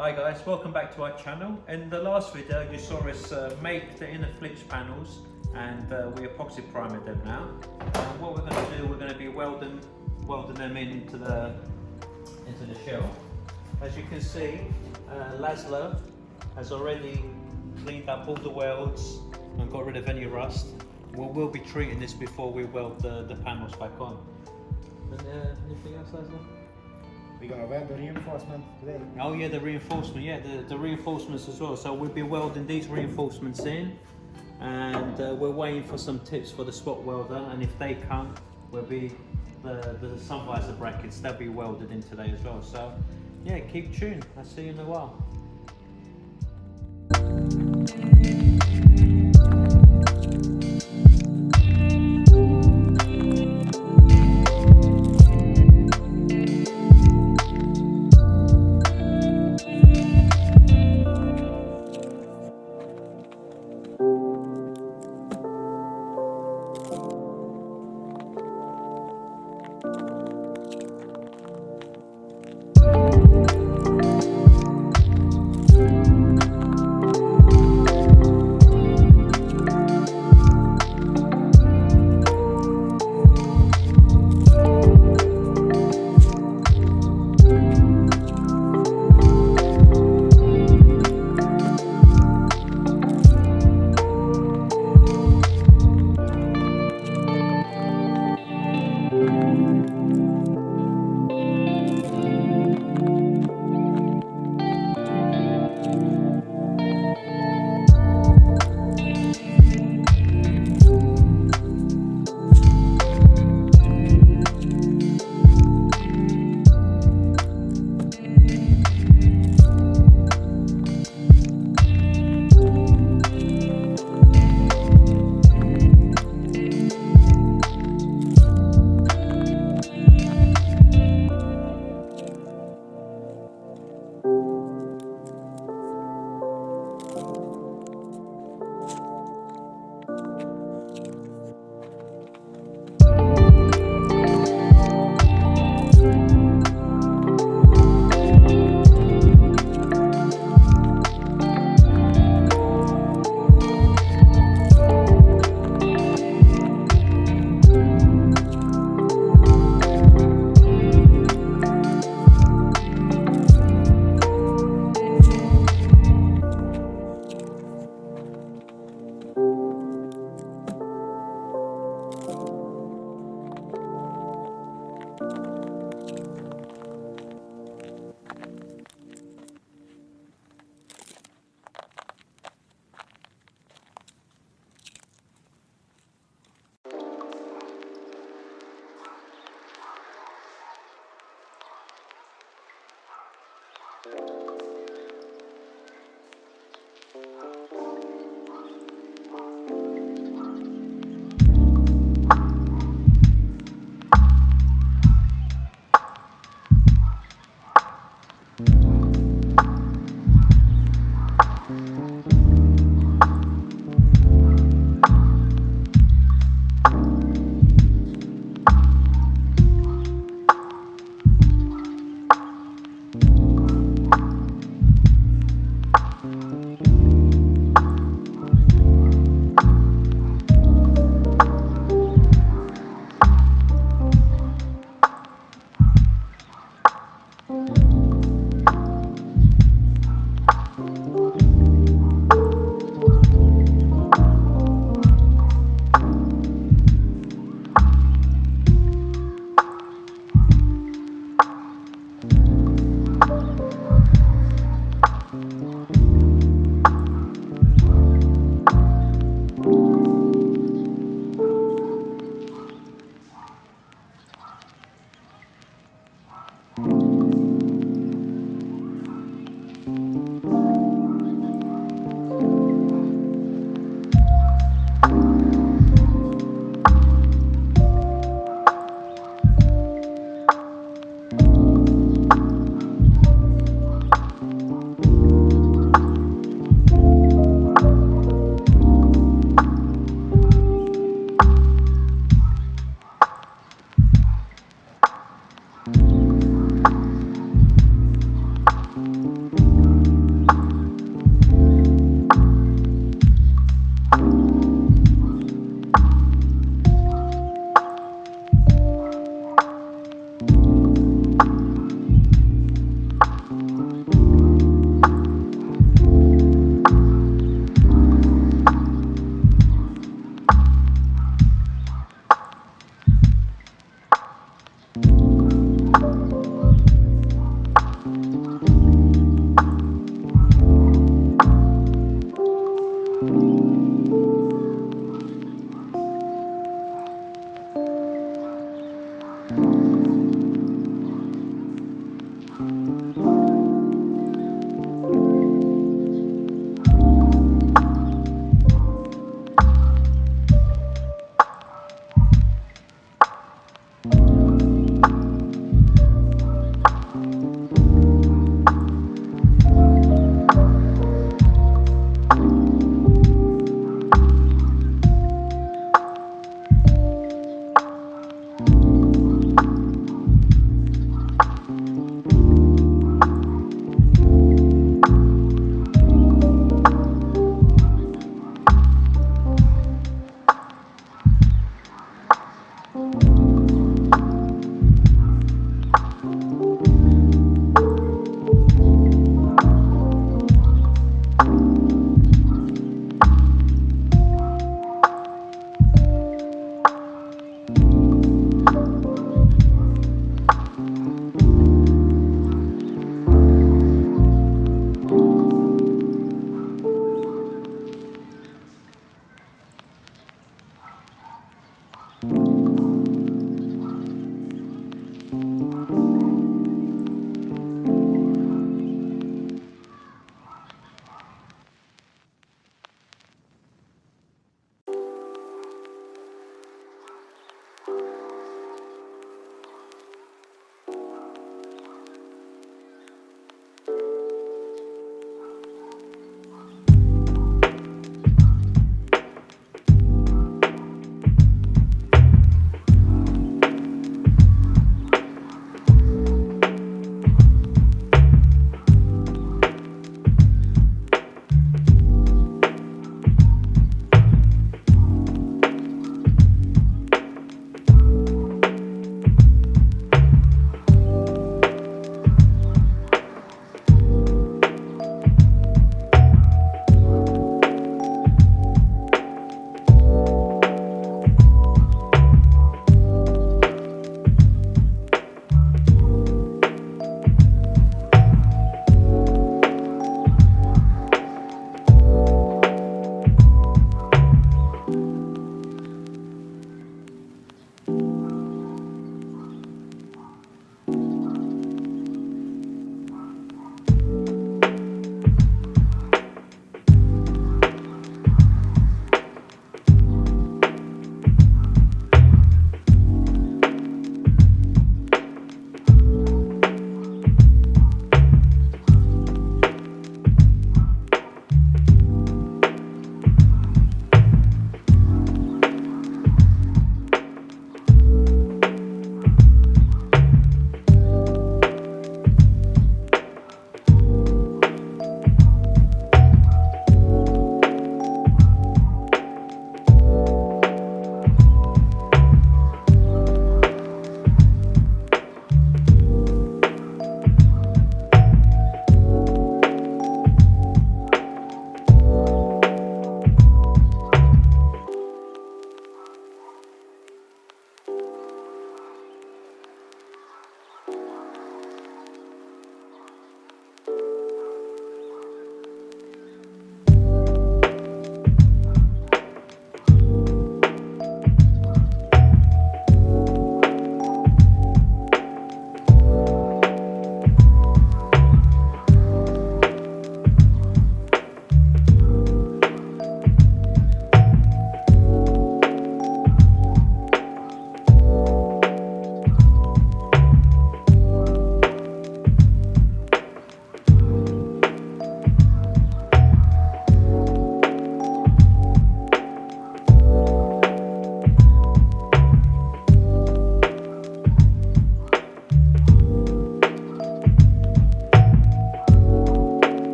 Hi guys, welcome back to our channel. In the last video you saw us make the inner flitch panels and we epoxy primed them now. What we're going to do, we're going to be welding them into the shell. As you can see, Laszlo has already cleaned up all the welds and got rid of any rust. We'll be treating this before we weld the panels back on. And, anything else, Laszlo? We're going to weld the reinforcement today. Oh yeah, the reinforcement, yeah, the reinforcements as well. So we'll be welding these reinforcements in, and we're waiting for some tips for the spot welder, and if they come, we'll be the sun visor brackets, they'll be welded in today as well. So yeah, keep tuned, I'll see you in a while.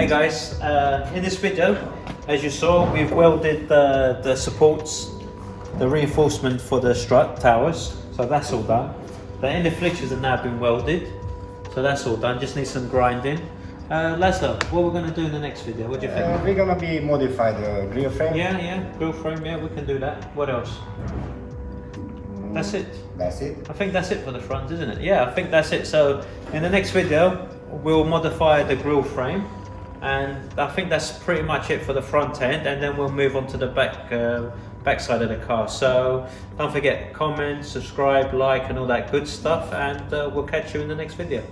Hey guys, in this video, as you saw, we've welded the supports, the reinforcement for the strut towers, so that's all done. The inner flitches have now been welded, so that's all done, just need some grinding. Laszlo, what we're going to do in the next video, what do you think? We're gonna be modify the grill frame. Yeah, grill frame, yeah, we can do that. What else? That's it. That's it. I think that's it for the front, isn't it? Yeah, I think that's it. So in the next video, we'll modify the grill frame, and I think that's pretty much it for the front end, and then we'll move on to the back side of the car. So don't forget, comment, subscribe, like, and all that good stuff, and we'll catch you in the next video.